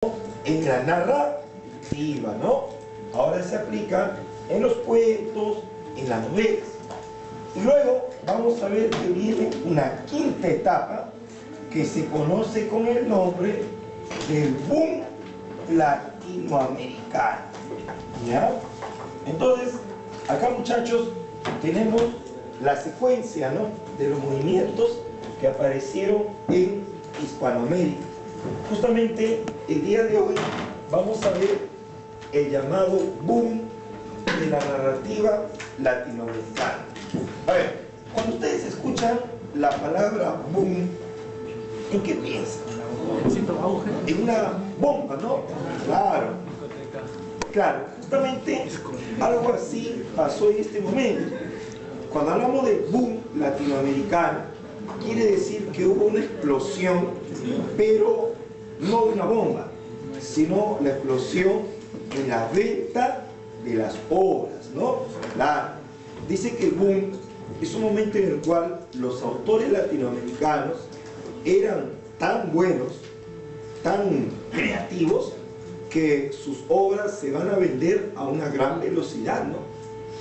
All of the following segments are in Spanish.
en la narrativa, ¿no? Ahora se aplica en los cuentos, en las novelas. Y luego vamos a ver que viene una quinta etapa que se conoce con el nombre del boom latinoamericano, ¿ya? Entonces, acá, muchachos, tenemos la secuencia, ¿no?, de los movimientos que aparecieron en Hispanoamérica. Justamente el día de hoy vamos a ver el llamado boom de la narrativa latinoamericana. A ver, cuando ustedes escuchan la palabra boom, ¿en qué piensan? En una bomba, ¿no? Claro. Claro, justamente algo así pasó en este momento. Cuando hablamos de boom latinoamericano, quiere decir que hubo una explosión, pero no de una bomba, sino la explosión en la venta de las obras, ¿no? Claro. Dice que el boom es un momento en el cual los autores latinoamericanos eran tan buenos, tan creativos, que sus obras se van a vender a una gran velocidad, ¿no?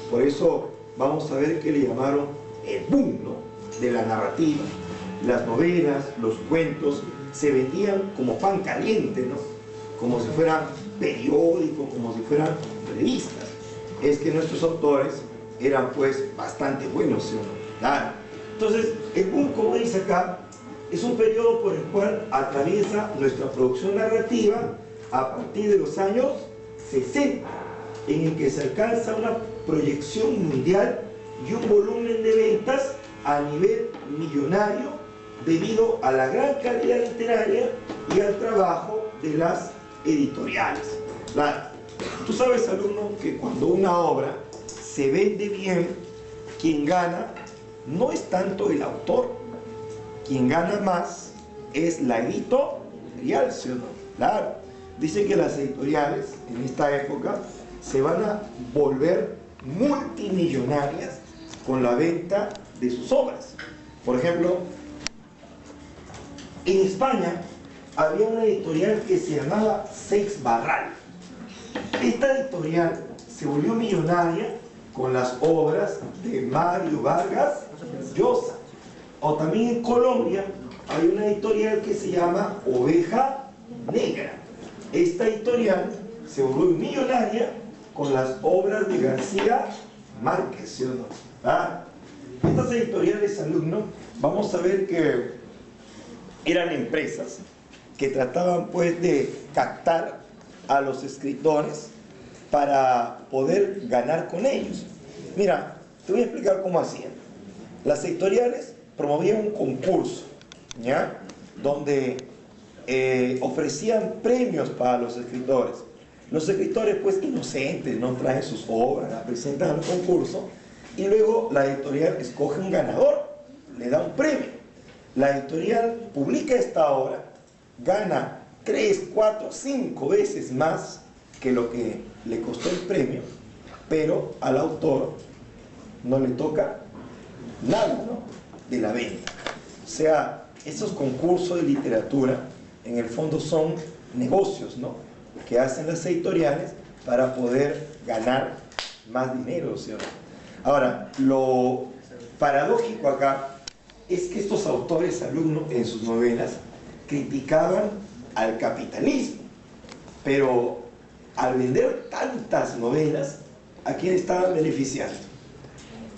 Por eso vamos a ver que le llamaron el boom, ¿no?, de la narrativa. Las novelas, los cuentos se vendían como pan caliente, ¿no?, como si fueran periódicos, como si fueran revistas. Es que nuestros autores eran pues bastante buenos, ¿sí o no? Claro. Entonces, el boom, como dice acá, es un periodo por el cual atraviesa nuestra producción narrativa a partir de los años 60, en el que se alcanza una proyección mundial y un volumen de ventas a nivel millonario debido a la gran calidad literaria y al trabajo de las editoriales. Claro, tú sabes, alumno, que cuando una obra se vende bien, quien gana no es tanto el autor, quien gana más es la editorial, ¿sí o no? Claro, dice que las editoriales en esta época se van a volver multimillonarias con la venta de sus obras. Por ejemplo, en España había una editorial que se llamaba Seix Barral. Esta editorial se volvió millonaria con las obras de Mario Vargas Llosa. O también en Colombia hay una editorial que se llama Oveja Negra. Esta editorial se volvió millonaria con las obras de García Márquez, ¿sí o no? ¿Ah? Estas editoriales, alumnos, vamos a ver que eran empresas que trataban pues de captar a los escritores para poder ganar con ellos. Mira, te voy a explicar cómo hacían. Las editoriales promovían un concurso, ¿ya?, donde ofrecían premios para los escritores. Los escritores, pues inocentes, no traen sus obras, las presentan al concurso y luego la editorial escoge un ganador, le da un premio. La editorial publica esta obra, gana 3, 4, 5 veces más que lo que le costó el premio, pero al autor no le toca nada, ¿no?, de la venta. O sea, esos concursos de literatura en el fondo son negocios, ¿no?, que hacen las editoriales para poder ganar más dinero, ¿sí o no? Ahora, lo paradójico acá es que estos autores, alumnos, en sus novelas criticaban al capitalismo, pero al vender tantas novelas, ¿a quién estaban beneficiando?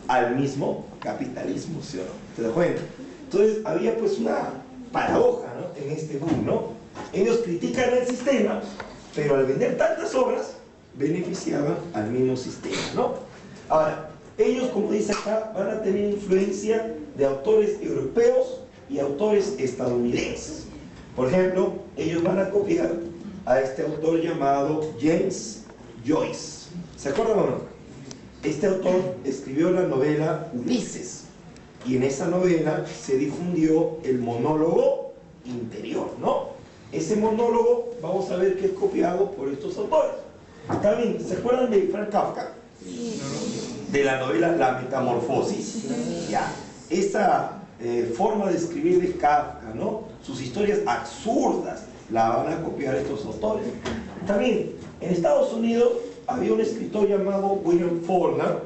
Al mismo capitalismo, ¿sí o no? ¿Te das cuenta? Entonces había pues una paradoja, ¿no?, en este boom, ¿no? Ellos critican el sistema, pero al vender tantas obras beneficiaban al mismo sistema, ¿no? Ahora, ellos, como dice acá, van a tener influencia de autores europeos y autores estadounidenses. Por ejemplo, ellos van a copiar a este autor llamado James Joyce. ¿Se acuerdan o no? Este autor escribió la novela Ulises y en esa novela se difundió el monólogo interior, ¿no? Ese monólogo vamos a ver que es copiado por estos autores. También, ¿se acuerdan de Franz Kafka? De la novela La Metamorfosis. Ya, esa forma de escribir de Kafka, ¿no?, sus historias absurdas, la van a copiar estos autores. También en Estados Unidos había un escritor llamado William Faulkner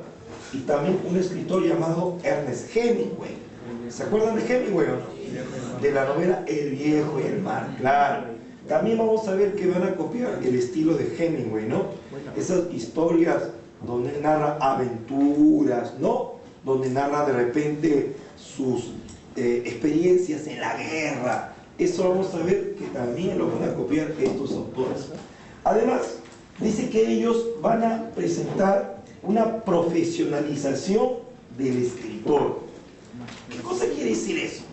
y también un escritor llamado Ernest Hemingway. ¿Se acuerdan de Hemingway o no? De la novela El viejo y el mar, claro. También vamos a ver que van a copiar el estilo de Hemingway, ¿no? Esas historias donde narra aventuras, ¿no? Donde narra de repente sus experiencias en la guerra. Eso vamos a ver que también lo van a copiar estos autores. Además, dice que ellos van a presentar una profesionalización del escritor. ¿Qué cosa quiere decir eso?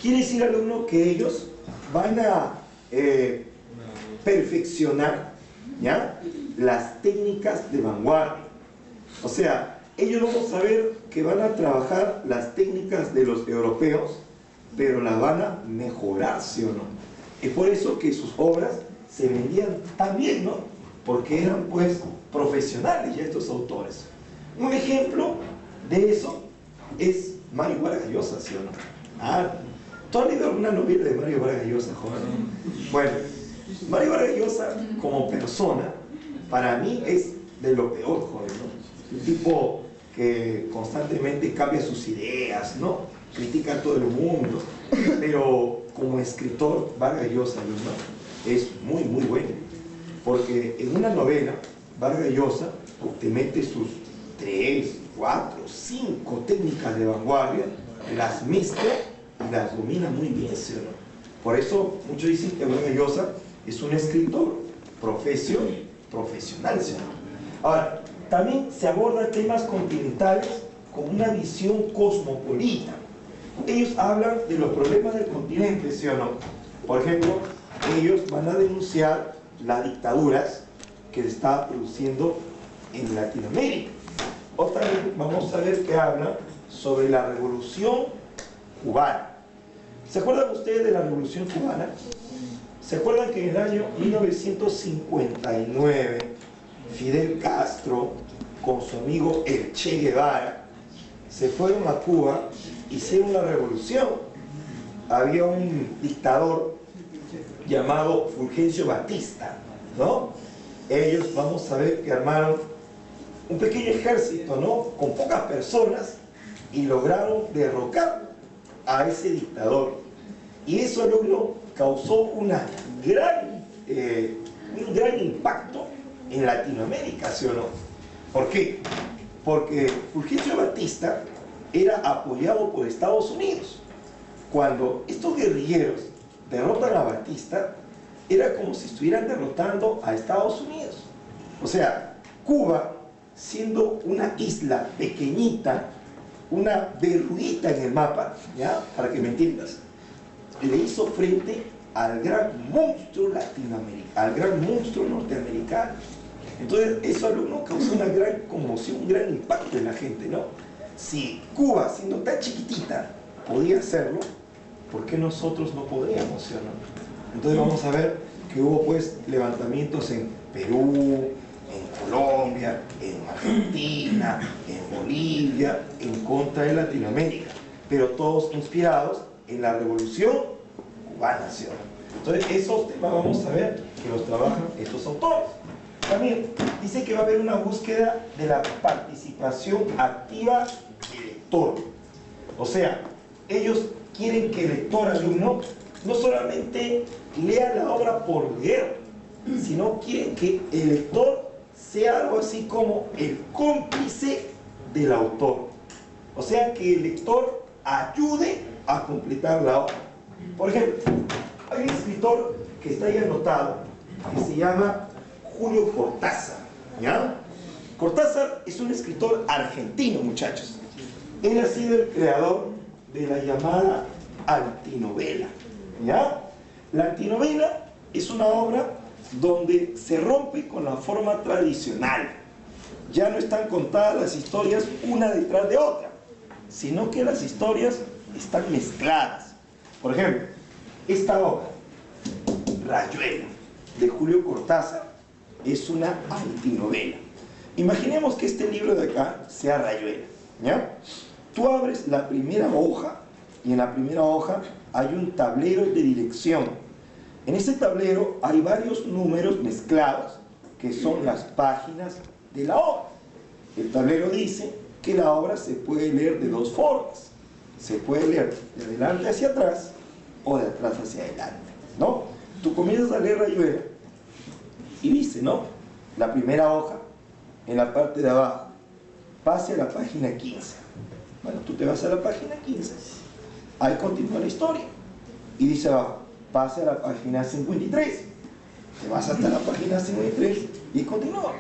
Quiere decir, alumno, que ellos van a perfeccionar, ¿ya?, las técnicas de vanguardia. O sea, ellos vamos a ver que van a trabajar las técnicas de los europeos, pero las van a mejorar, ¿sí o no? Es por eso que sus obras se vendían tan bien, ¿no? Porque eran, pues, profesionales ya estos autores. Un ejemplo de eso es Mario Vargas Llosa, ¿sí o no? ¿Tú has leído alguna novela de Mario Vargas Llosa, joven? Bueno, Mario Vargas Llosa como persona, para mí es de lo peor, joven, ¿no? Un tipo que constantemente cambia sus ideas, ¿no? Critica a todo el mundo, pero como escritor, Vargas Llosa, ¿no?, es muy, muy bueno, porque en una novela, Vargas Llosa te mete sus 3, 4, 5 técnicas de vanguardia, las mezcla y las domina muy bien, ¿sí o no? Por eso muchos dicen que Vargas Llosa es un escritor profesional, ¿sí o no? Ahora, también se abordan temas continentales con una visión cosmopolita. Ellos hablan de los problemas del continente, ¿sí o no? Por ejemplo, ellos van a denunciar las dictaduras que se está produciendo en Latinoamérica. O también vamos a ver que hablan sobre la revolución cubana. ¿Se acuerdan ustedes de la revolución cubana? ¿Se acuerdan que en el año 1959 Fidel Castro con su amigo el Che Guevara se fueron a Cuba, hicieron la revolución? Había un dictador llamado Fulgencio Batista, ¿no? Ellos, vamos a ver que armaron un pequeño ejército, ¿no?, con pocas personas, y lograron derrocar a ese dictador. Y eso luego causó un gran impacto en Latinoamérica, ¿sí o no? ¿Por qué? Porque Fulgencio Batista era apoyado por Estados Unidos. Cuando estos guerrilleros derrotan a Batista, era como si estuvieran derrotando a Estados Unidos. O sea, Cuba, siendo una isla pequeñita, una verruguita en el mapa, ¿ya?, para que me entiendas, le hizo frente al gran monstruo latinoamericano, al gran monstruo norteamericano. Entonces eso, alumno, causó una gran conmoción, un gran impacto en la gente, ¿no? Si Cuba, siendo tan chiquitita, podía hacerlo, ¿por qué nosotros no podríamos, sí o no? Entonces vamos a ver que hubo, pues, levantamientos en Perú, en Colombia, en Argentina, en Bolivia, en contra de Latinoamérica, pero todos inspirados en la revolución cubana, ¿sí o no? Entonces esos temas vamos a ver que los trabajan estos autores. También dice que va a haber una búsqueda de la participación activa del lector. O sea, ellos quieren que el lector, alumno, no solamente lea la obra por leer, sino quieren que el lector sea algo así como el cómplice del autor. O sea, que el lector ayude a completar la obra. Por ejemplo, hay un escritor que está ahí anotado, que se llama Julio Cortázar, ¿ya? Cortázar es un escritor argentino, muchachos. Él ha sido el creador de la llamada antinovela, ¿ya? La antinovela es una obra donde se rompe con la forma tradicional. Ya no están contadas las historias una detrás de otra, sino que las historias están mezcladas. Por ejemplo, esta obra, Rayuela, de Julio Cortázar, es una antinovela. Imaginemos que este libro de acá sea Rayuela, ¿ya? Tú abres la primera hoja y en la primera hoja hay un tablero de dirección. En ese tablero hay varios números mezclados que son las páginas de la obra. El tablero dice que la obra se puede leer de dos formas. Se puede leer de adelante hacia atrás o de atrás hacia adelante, ¿no? Tú comienzas a leer Rayuela y dice, ¿no? La primera hoja, en la parte de abajo, pase a la página 15. Bueno, tú te vas a la página 15, ahí continúa la historia. Y dice abajo, pase a la página 53. Te vas hasta la página 53 y continúa.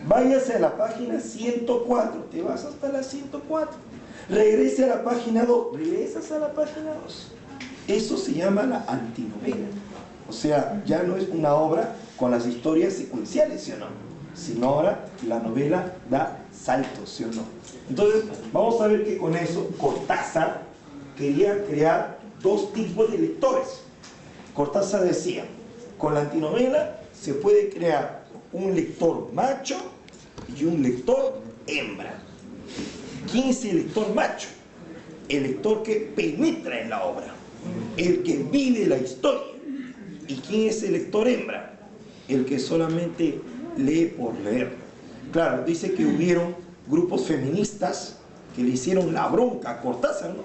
Váyase a la página 104, te vas hasta la 104. Regrese a la página 2, regresas a la página 2. Eso se llama la antinovela. O sea, ya no es una obra con las historias secuenciales, ¿sí o no? Sino ahora la novela da saltos, ¿sí o no? Entonces, vamos a ver que con eso Cortázar quería crear dos tipos de lectores. Cortázar decía, con la antinovela se puede crear un lector macho y un lector hembra. ¿Quién es el lector macho? El lector que penetra en la obra, el que vive la historia. ¿Y quién es el lector hembra? El que solamente lee por leer. Claro, dice que hubieron grupos feministas que le hicieron la bronca a Cortázar, ¿no?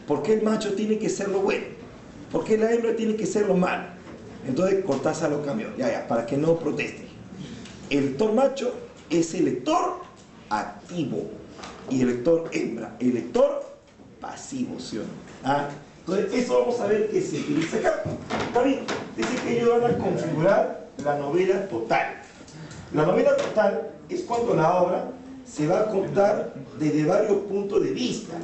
¿Por qué el macho tiene que ser lo bueno? ¿Por qué la hembra tiene que ser lo malo? Entonces Cortázar lo cambió, para que no proteste. El lector macho es el lector activo y el lector hembra, el lector pasivo, ¿sí o no? Entonces eso vamos a ver que se utiliza acá. Está bien, dice que ellos van a configurar la novela total. La novela total es cuando la obra se va a contar desde varios puntos de vista.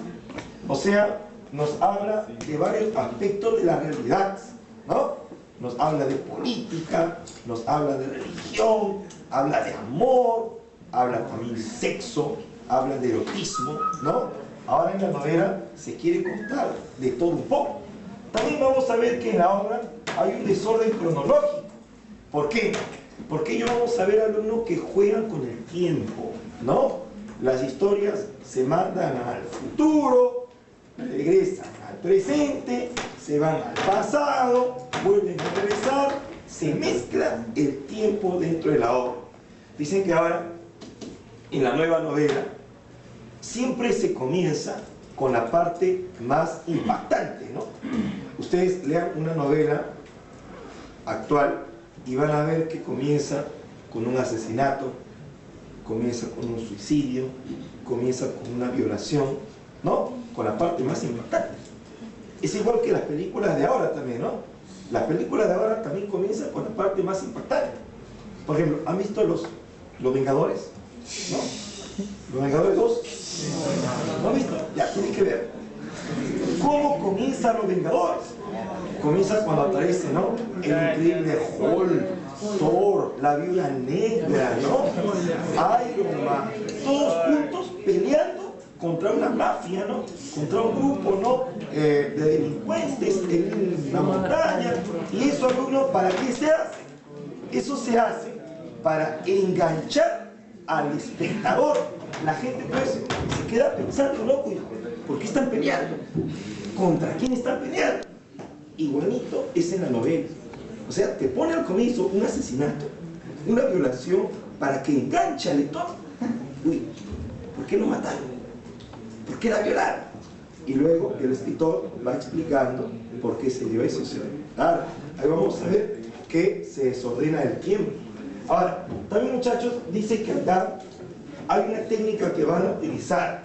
O sea, nos habla de varios aspectos de la realidad, ¿no? Nos habla de política, nos habla de religión, habla de amor, habla también de sexo, habla de erotismo, ¿no? Ahora en la novela se quiere contar de todo un poco. También vamos a ver que en la obra hay un desorden cronológico. ¿Por qué? Porque ellos vamos a ver alumnos que juegan con el tiempo, ¿no? Las historias se mandan al futuro, regresan al presente, se van al pasado, vuelven a regresar, se mezcla el tiempo dentro de la obra. Dicen que ahora, en la nueva novela, siempre se comienza con la parte más impactante, ¿no? Ustedes lean una novela actual y van a ver que comienza con un asesinato, comienza con un suicidio, comienza con una violación, ¿no? Con la parte más impactante. Es igual que las películas de ahora también, ¿no? Las películas de ahora también comienzan con la parte más impactante. Por ejemplo, ¿han visto Los Vengadores? ¿No? ¿Los Vengadores 2? ¿No han visto? Ya, tienes que ver. ¿Cómo comienzan Los Vengadores? Comienza cuando aparece, ¿no? El increíble Hulk, Thor, la Viuda Negra, ¿no? Iron Man, todos juntos peleando contra una mafia, ¿no? Contra un grupo, ¿no? De delincuentes en la montaña. Y eso, alumnos, ¿para qué se hace? Eso se hace para enganchar al espectador. La gente pues se queda pensando, loco, ¿por qué están peleando? ¿Contra quién están peleando? Igualito es en la novela. O sea, te pone al comienzo un asesinato, una violación, para que enganche al lector. Uy, ¿por qué lo mataron? ¿Por qué la violaron? Y luego el escritor va explicando por qué se dio eso. Ahora, ahí vamos a ver que se desordena el tiempo. Ahora, también, muchachos, dice que acá hay una técnica que van a utilizar,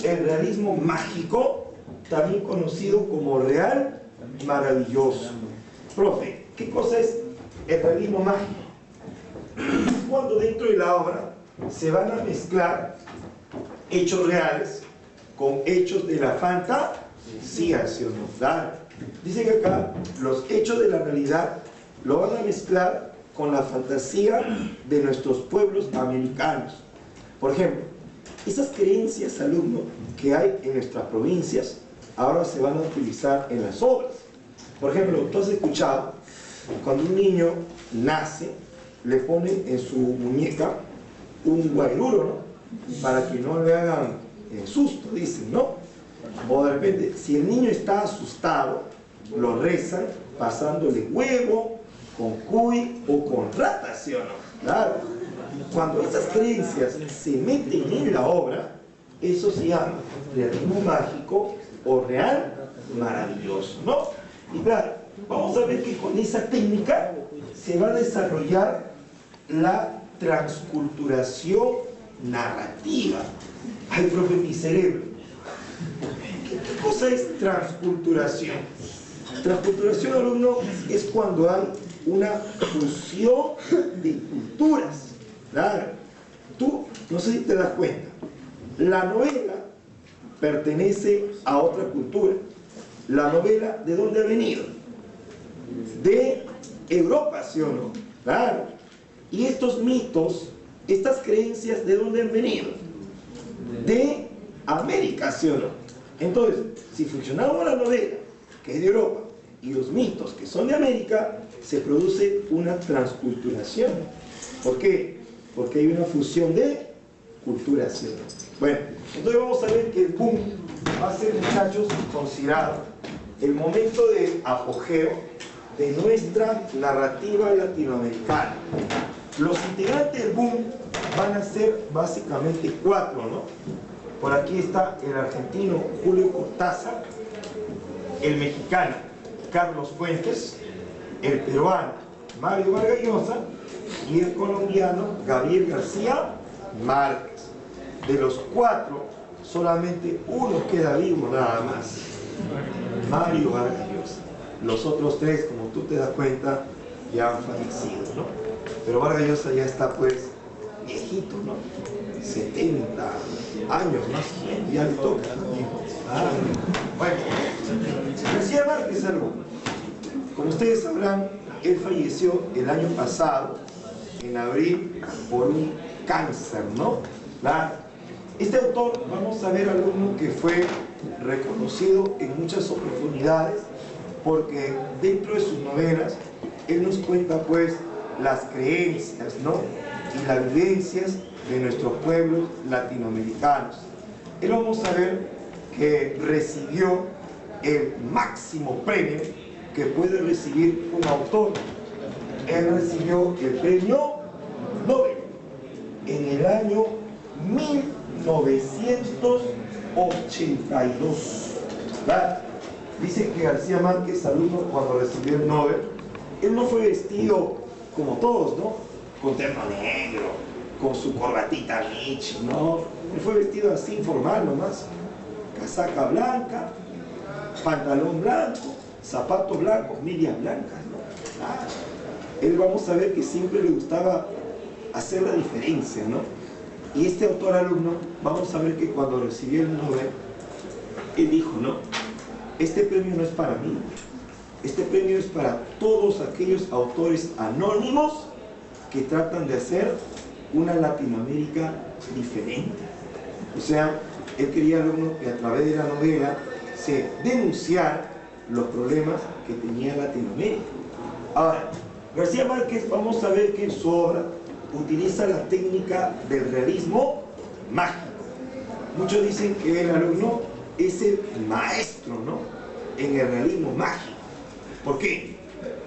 el realismo mágico, también conocido como real maravilloso. Profe, ¿qué cosa es el realismo mágico? Cuando dentro de la obra se van a mezclar hechos reales con hechos de la fantasía, ¿sí o no? Claro. Dice que acá los hechos de la realidad lo van a mezclar con la fantasía de nuestros pueblos americanos. Por ejemplo, esas creencias, alumnos, que hay en nuestras provincias, ahora se van a utilizar en las obras. Por ejemplo, tú has escuchado, cuando un niño nace, le ponen en su muñeca un guairuro, ¿no? Para que no le hagan susto, dicen, ¿no? O de repente, si el niño está asustado, lo rezan pasándole huevo, con cuy o con rata, ¿sí o no? Claro. Cuando esas creencias se meten en la obra, eso se llama realismo mágico o real maravilloso, ¿no? Y claro, vamos a ver que con esa técnica se va a desarrollar la transculturación narrativa. Ay, profe, mi cerebro. ¿Qué cosa es transculturación? Transculturación, alumno, es cuando hay una fusión de culturas. Claro, tú, no sé si te das cuenta, la novela pertenece a otra cultura. La novela, ¿de dónde ha venido? De Europa, ¿sí o no? Claro. Y estos mitos, estas creencias, ¿de dónde han venido? De América, ¿sí o no? Entonces, si funcionaba la novela, que es de Europa, y los mitos, que son de América, se produce una transculturación. ¿Por qué? Porque hay una fusión de culturas, ¿sí o no? Bueno, entonces vamos a ver que el boom va a ser, muchachos, considerado el momento de apogeo de nuestra narrativa latinoamericana. Los integrantes del boom van a ser básicamente 4, ¿no? Por aquí está el argentino Julio Cortázar, el mexicano Carlos Fuentes, el peruano Mario Vargas Llosa y el colombiano Gabriel García Márquez. De los 4, solamente uno queda vivo nada más, Mario Vargas Llosa. Los otros 3, como tú te das cuenta, ya han fallecido, ¿no? Pero Vargas Llosa ya está, pues, viejito, ¿no? 70 años, más 100, ya le toca también. Bueno, García Márquez, algo. Como ustedes sabrán, él falleció el año pasado, en abril, por un cáncer, ¿no? Este autor, vamos a ver, alumno, que fue reconocido en muchas oportunidades, porque dentro de sus novelas, él nos cuenta, pues, las creencias, ¿no? Y las vivencias de nuestros pueblos latinoamericanos. Él, vamos a ver, que recibió el máximo premio que puede recibir un autor. Él recibió el premio Nobel en el año 1982. ¿Verdad? Dice que García Márquez, alumno, cuando recibió el Nobel, él no fue vestido como todos, ¿no? Con terno negro, con su corbatita Michi, ¿no? Él fue vestido así, informal nomás. Casaca blanca, pantalón blanco, zapatos blancos, medias blancas, ¿no? Él, vamos a ver que siempre le gustaba hacer la diferencia, ¿no? Y este autor, alumno, vamos a ver que cuando recibió el Nobel, él dijo, ¿no? Este premio no es para mí, este premio es para todos aquellos autores anónimos que tratan de hacer una Latinoamérica diferente. O sea, él quería, alumno, que a través de la novela se denunciara los problemas que tenía Latinoamérica. Ahora, García Márquez, vamos a ver que en su obra utiliza la técnica del realismo mágico. Muchos dicen que el alumno es el maestro, ¿no?, en el realismo mágico. ¿Por qué?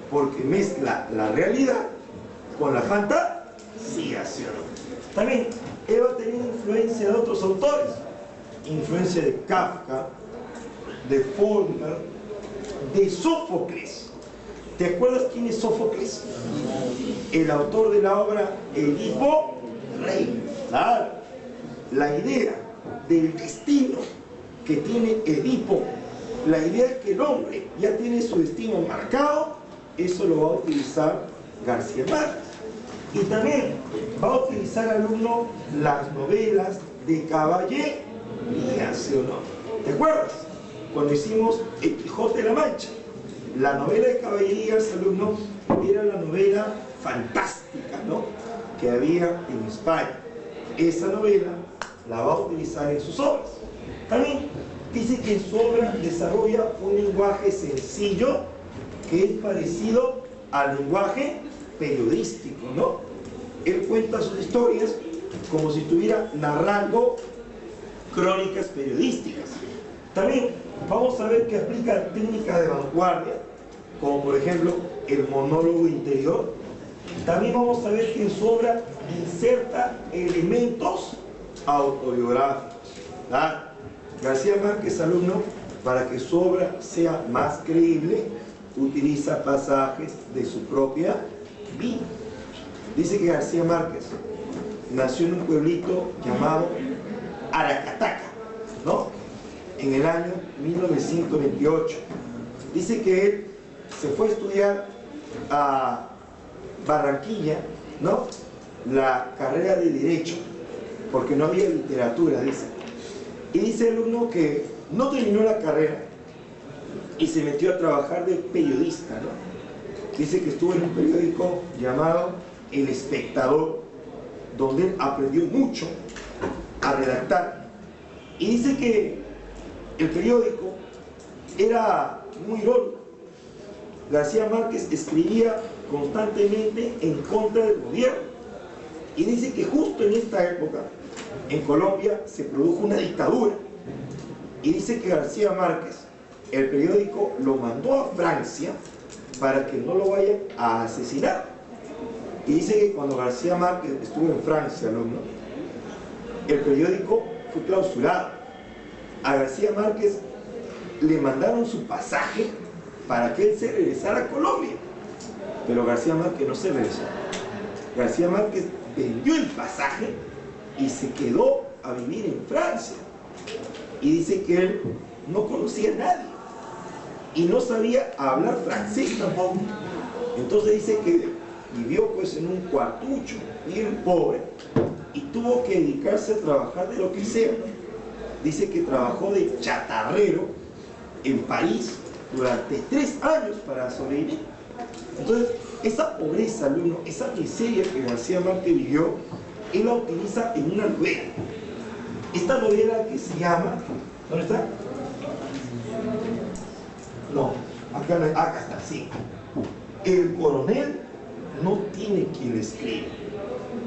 Porque mezcla la realidad con la fantasía, ¿sí o no? También él va a tener influencia de otros autores, influencia de Kafka, de Faulkner, de Sófocles. ¿Te acuerdas quién es Sófocles? El autor de la obra Edipo Rey. Claro, la idea del destino que tiene Edipo, la idea que el hombre ya tiene su destino marcado, eso lo va a utilizar García Márquez. Y también va a utilizar, alumno, las novelas de caballería, ¿sí o no? ¿Te acuerdas? Cuando hicimos El Quijote de la Mancha, la novela de caballerías, alumno, era la novela fantástica, ¿no?, que había en España. Esa novela la va a utilizar en sus obras. También dice que en su obra desarrolla un lenguaje sencillo que es parecido al lenguaje periodístico, ¿no? Él cuenta sus historias como si estuviera narrando crónicas periodísticas. También vamos a ver que aplica técnicas de vanguardia, como por ejemplo el monólogo interior, también vamos a ver que en su obra inserta elementos autobiográficos, ¿verdad? García Márquez, alumno, para que su obra sea más creíble, utiliza pasajes de su propia vida. Dice que García Márquez nació en un pueblito llamado Aracataca, ¿no? En el año 1928. Dice que él se fue a estudiar a Barranquilla, ¿no? La carrera de Derecho, porque no había literatura, dice. Y dice el alumno que no terminó la carrera y se metió a trabajar de periodista, ¿no? Dice que estuvo en un periódico llamado El Espectador, donde él aprendió mucho a redactar. Y dice que el periódico era muy irónico. García Márquez escribía constantemente en contra del gobierno. Y dice que justo en esta época, en Colombia, se produjo una dictadura. Y dice que García Márquez, el periódico lo mandó a Francia para que no lo vayan a asesinar. Y dice que cuando García Márquez estuvo en Francia, alumno, el periódico fue clausurado. A García Márquez le mandaron su pasaje para que él se regresara a Colombia. Pero García Márquez no se regresó. García Márquez vendió el pasaje y se quedó a vivir en Francia. Y dice que él no conocía a nadie y no sabía hablar francés tampoco. Entonces dice que vivió pues en un cuartucho bien pobre y tuvo que dedicarse a trabajar de lo que sea. Dice que trabajó de chatarrero en París durante 3 años para sobrevivir. Entonces, esa pobreza, alumno, esa miseria que García Márquez vivió, él la utiliza en una novela. Esta novela que se llama, ¿dónde está? No, acá, no, acá está, sí. El coronel no tiene quien le escriba.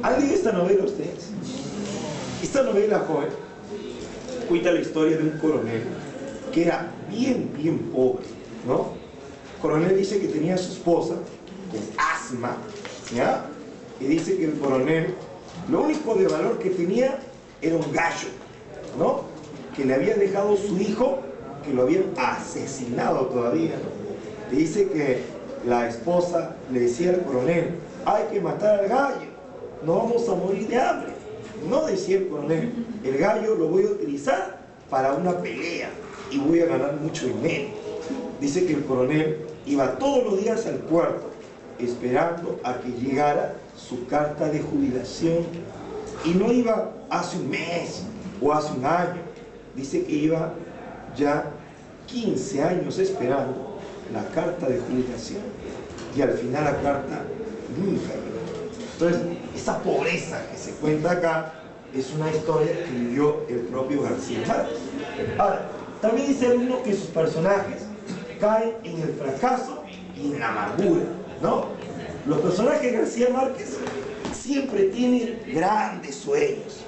¿Han leído esta novela ustedes? Esta novela, joven, cuenta la historia de un coronel que era bien pobre, ¿no? El coronel dice que tenía a su esposa con asma, ¿ya? Y dice que el coronel, lo único de valor que tenía era un gallo, ¿no? Que le había dejado su hijo, que lo habían asesinado todavía, ¿no? Y dice que la esposa le decía al coronel: hay que matar al gallo, no vamos a morir de hambre. No, decía el coronel, el gallo lo voy a utilizar para una pelea y voy a ganar mucho dinero. Dice que el coronel iba todos los días al puerto esperando a que llegara su carta de jubilación, y no iba hace un mes o hace un año. Dice que iba ya 15 años esperando la carta de jubilación y al final la carta nunca llegó. Entonces, esa pobreza que se cuenta acá es una historia que vivió el propio García Márquez. Ahora, también dice el uno que sus personajes caen en el fracaso y en la amargura, ¿no? Los personajes de García Márquez siempre tienen grandes sueños,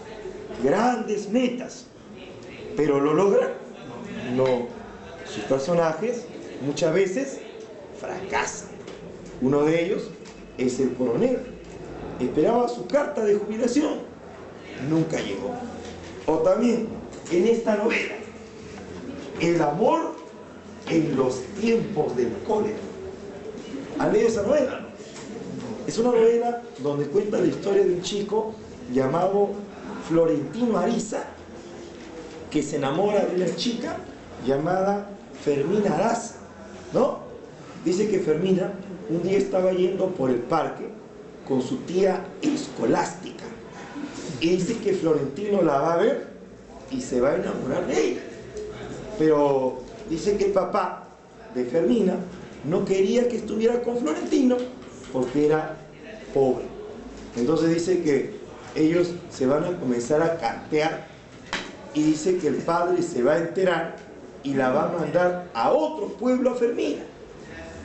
grandes metas, pero ¿lo logran? No. Sus personajes muchas veces fracasan. Uno de ellos es el coronel. Esperaba su carta de jubilación, nunca llegó. O también en esta novela, el amor en los tiempos del cólera. ¿Han leído esa novela? Es una novela donde cuenta la historia de un chico llamado Florentino Ariza, que se enamora de una chica llamada Fermina Araza, ¿no? Dice que Fermina un día estaba yendo por el parque con su tía Escolástica y dice que Florentino la va a ver y se va a enamorar de ella. Pero dice que el papá de Fermina no quería que estuviera con Florentino porque era pobre. Entonces dice que ellos se van a comenzar a cartear y dice que el padre se va a enterar y la va a mandar a otro pueblo a Fermina.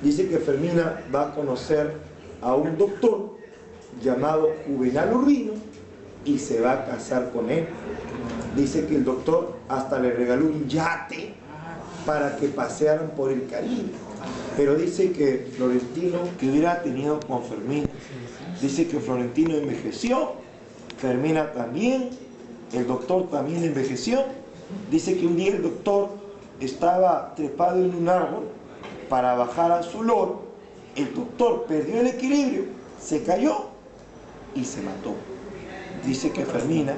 Dice que Fermina va a conocer a un doctor llamado Juvenal Urbino y se va a casar con él. Dice que el doctor hasta le regaló un yate para que pasearan por el Caribe. Pero dice que Florentino, que hubiera tenido con Fermina, dice que Florentino envejeció, Fermina también, el doctor también envejeció. Dice que un día el doctor estaba trepado en un árbol para bajar a su loro, el doctor perdió el equilibrio, se cayó y se mató. Dice que Fermina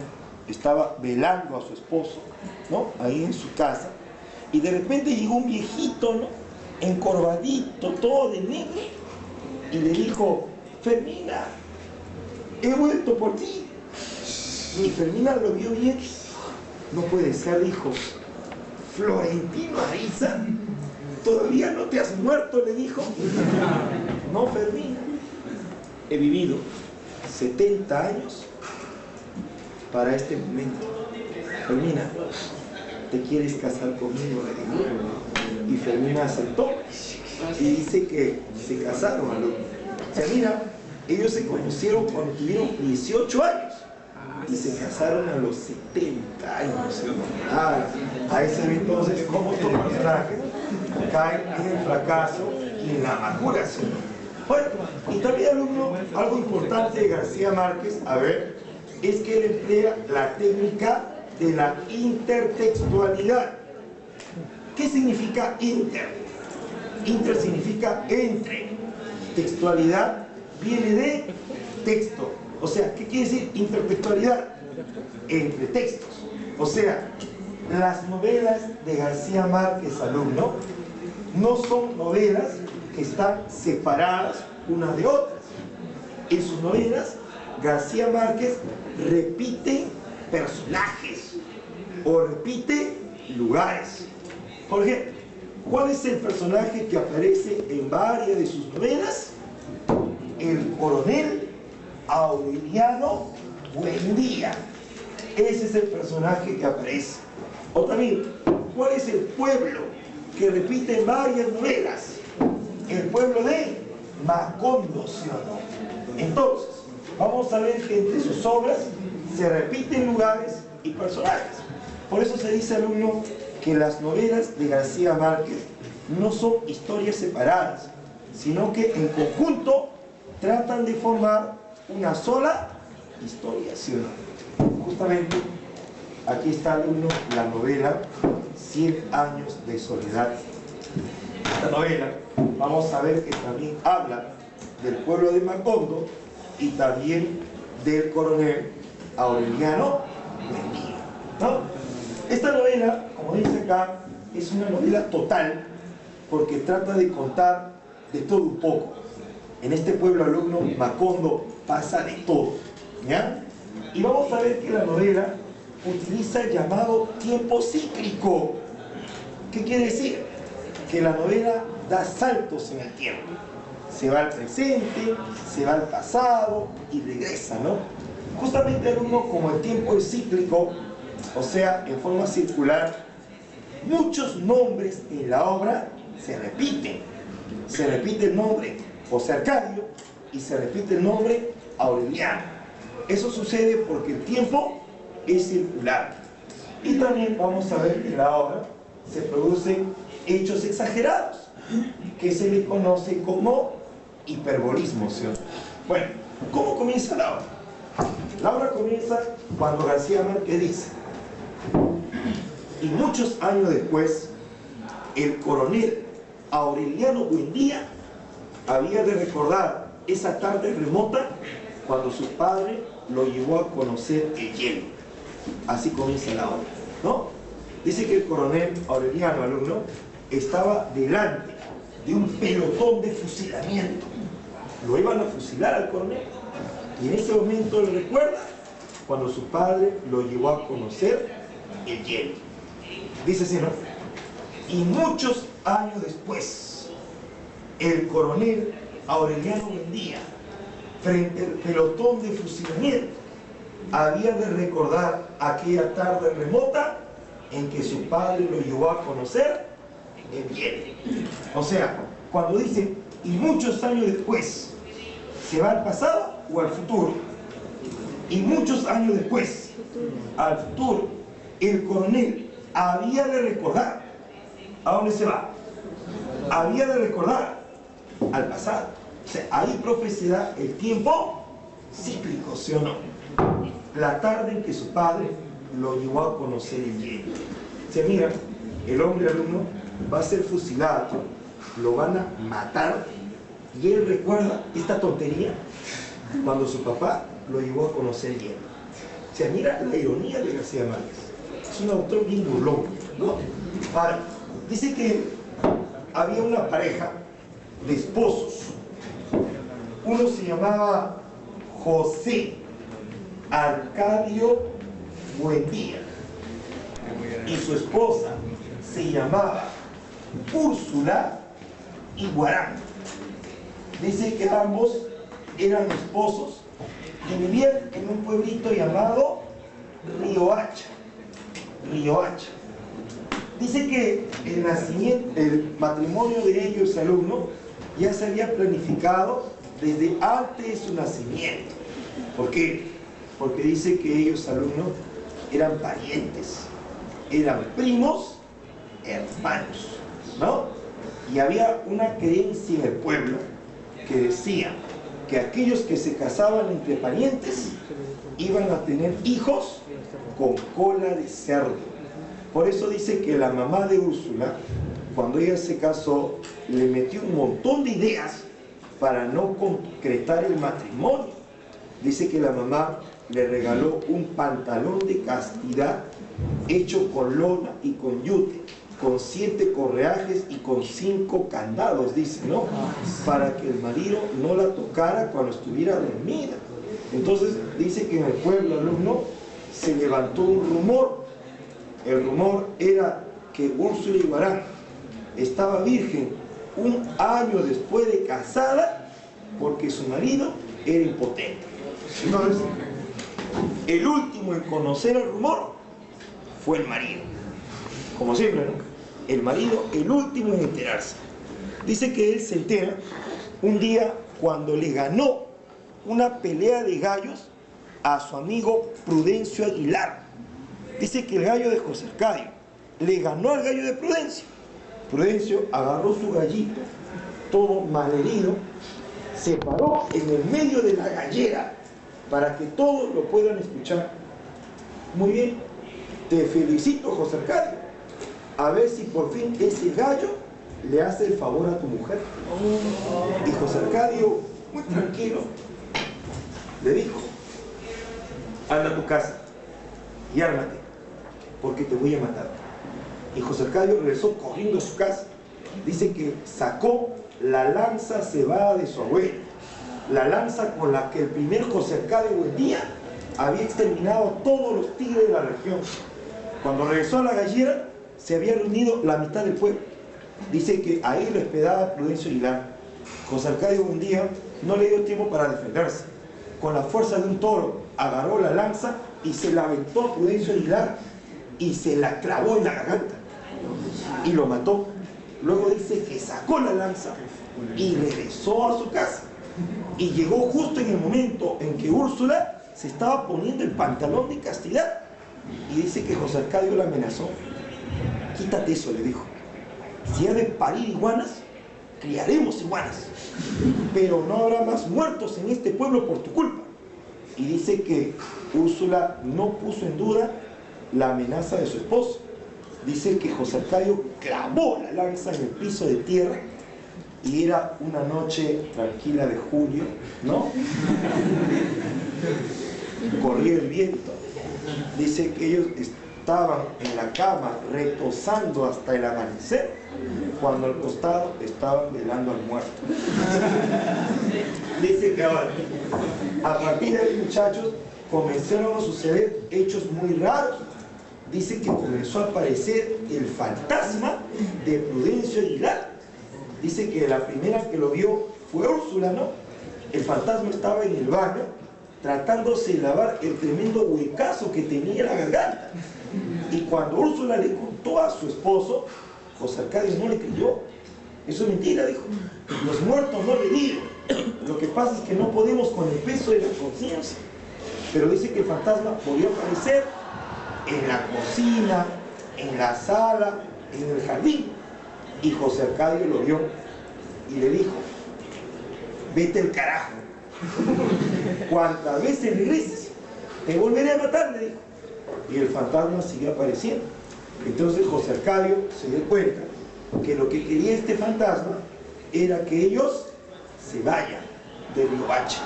estaba velando a su esposo, ¿no?, ahí en su casa, y de repente llegó un viejito, ¿no?, encorvadito, todo de negro, y le dijo: Fermina, he vuelto por ti. Y Fermina lo vio bien. No puede ser, dijo. Florentino Ariza, ¿todavía no te has muerto?, le dijo. No, Fermina, he vivido 70 años para este momento. Fermina, ¿te quieres casar conmigo?, le dijo. Y Fermina aceptó y dice que se casaron. O sea, mira, ellos se conocieron cuando tuvieron 18 años y se casaron a los 70 años. A ese entonces, como estos personajes caen en el fracaso y en la amargura. Bueno, y también, alumno, algo importante de García Márquez, a ver, es que él emplea la técnica de la intertextualidad. ¿Qué significa inter? Inter significa entre. Textualidad viene de texto. O sea, ¿qué quiere decir intertextualidad? Entre textos. O sea, las novelas de García Márquez, alumno, no son novelas que están separadas unas de otras. En sus novelas, García Márquez repite personajes o repite lugares. Por ejemplo, ¿cuál es el personaje que aparece en varias de sus novelas? El coronel Aureliano Buendía. Ese es el personaje que aparece. O también, ¿cuál es el pueblo que repite en varias novelas? El pueblo de Macondo, ¿sí o no? Entonces, vamos a ver que entre sus obras se repiten lugares y personajes. Por eso se dice, alumno, que las novelas de García Márquez no son historias separadas, sino que en conjunto tratan de formar una sola historia, ¿sí o no? Justamente aquí está, alumno, la novela 100 años de soledad. Esta novela, vamos a ver que también habla del pueblo de Macondo y también del coronel Aureliano Buendía, ¿no? Esta novela, como dice acá, es una novela total porque trata de contar de todo un poco. En este pueblo, alumno, Macondo, pasa de todo, ¿ya? Y vamos a ver que la novela utiliza el llamado tiempo cíclico. ¿Qué quiere decir? Que la novela da saltos en el tiempo. Se va al presente, se va al pasado y regresa, ¿no? Justamente, alumno, como el tiempo es cíclico, o sea, en forma circular, muchos nombres en la obra se repiten. Se repite el nombre José Arcadio y se repite el nombre Aureliano. Eso sucede porque el tiempo es circular. Y también vamos a ver que en la obra se producen hechos exagerados, que se le conoce como hiperbolismo, ¿sí? Bueno, ¿cómo comienza la obra? La obra comienza cuando García Márquez dice: y muchos años después, el coronel Aureliano Buendía había de recordar esa tarde remota cuando su padre lo llevó a conocer el hielo. Así comienza la obra, ¿no? Dice que el coronel Aureliano, alumno, estaba delante de un pelotón de fusilamiento. Lo iban a fusilar al coronel. Y en ese momento le recuerda cuando su padre lo llevó a conocer el hielo. Dice así, ¿no? Y muchos años después, el coronel Aureliano Buendía, frente al pelotón de fusilamiento, había de recordar aquella tarde remota en que su padre lo llevó a conocer el hielo. O sea, cuando dice y muchos años después, ¿se va al pasado o al futuro? Y muchos años después, al futuro, el coronel había de recordar. ¿A dónde se va? había de recordar al pasado. O sea, ahí profecía el tiempo cíclico, ¿sí o no? La tarde en que su padre lo llevó a conocer el hielo. O sea, mira, el hombre alumno va a ser fusilado, lo van a matar, y él recuerda esta tontería cuando su papá lo llevó a conocer el hielo. O sea, mira la ironía de García Márquez. Es un autor bien burlón, ¿no? Ahora, dice que había una pareja de esposos. Uno se llamaba José Arcadio Buendía y su esposa se llamaba Úrsula Iguarán. Dice que ambos eran esposos que vivían en un pueblito llamado Riohacha. Dice que el matrimonio de ellos, alumno, ya se había planificado desde antes de su nacimiento. ¿Por qué? Porque dice que ellos, alumnos, eran parientes, eran primos, hermanos, ¿no? Y había una creencia en el pueblo que decía que aquellos que se casaban entre parientes iban a tener hijos con cola de cerdo. Por eso dice que la mamá de Úrsula, cuando ella se casó, le metió un montón de ideas para no concretar el matrimonio. Dice que la mamá le regaló un pantalón de castidad hecho con lona y con yute, con 7 correajes y con 5 candados, dice, ¿no? Para que el marido no la tocara cuando estuviera dormida. Entonces dice que en el pueblo, alumno, se levantó un rumor. El rumor era que Úrsula Iguarán estaba virgen un año después de casada porque su marido era impotente. Entonces, el último en conocer el rumor fue el marido. Como siempre, ¿no? El marido, el último en enterarse. Dice que él se entera un día cuando le ganó una pelea de gallos a su amigo Prudencio Aguilar. Dice que el gallo de José Arcadio le ganó al gallo de Prudencio. Prudencio agarró su gallito, todo malherido, se paró en el medio de la gallera para que todos lo puedan escuchar. Muy bien, te felicito, José Arcadio. A ver si por fin ese gallo le hace el favor a tu mujer. Y José Arcadio, muy tranquilo, le dijo: anda a tu casa y ármate, porque te voy a matar. Y José Arcadio regresó corriendo a su casa. Dice que sacó la lanza cebada de su abuelo, la lanza con la que el primer José Arcadio Buendía había exterminado a todos los tigres de la región. Cuando regresó a la gallera, se había reunido la mitad del pueblo. Dice que ahí lo hospedaba Prudencio Aguilar. José Arcadio Buendía no le dio tiempo para defenderse. Con la fuerza de un toro, agarró la lanza y se la aventó a Prudencio Aguilar y se la clavó en la garganta y lo mató. Luego dice que sacó la lanza y regresó a su casa y llegó justo en el momento en que Úrsula se estaba poniendo el pantalón de castidad, y dice que José Arcadio la amenazó: quítate eso, le dijo, si ha de parir iguanas, criaremos iguanas, pero no habrá más muertos en este pueblo por tu culpa. Y dice que Úrsula no puso en duda la amenaza de su esposo. Dice que José Arcadio clavó la lanza en el piso de tierra, y era una noche tranquila de julio, ¿no? Corría el viento. Dice que ellos estaban en la cama reposando hasta el amanecer, cuando al costado estaban velando al muerto. Dice que ahora, a partir de ahí, muchachos, comenzaron a suceder hechos muy raros. Dice que comenzó a aparecer el fantasma de Prudencio Aguilar. Dice que la primera que lo vio fue Úrsula, ¿no? El fantasma estaba en el baño tratándose de lavar el tremendo huecazo que tenía en la garganta. Y cuando Úrsula le contó a su esposo, José Arcadio no le creyó. Eso es mentira, dijo. Los muertos no le digo. Lo que pasa es que no podemos con el peso de la conciencia. Pero dice que el fantasma volvió a aparecer en la cocina, en la sala, en el jardín. Y José Arcadio lo vio y le dijo: vete al carajo. Cuantas veces regreses, te volveré a matar, le dijo. Y el fantasma siguió apareciendo. Entonces José Arcadio se dio cuenta que lo que quería este fantasma era que ellos se vayan de Riohacha.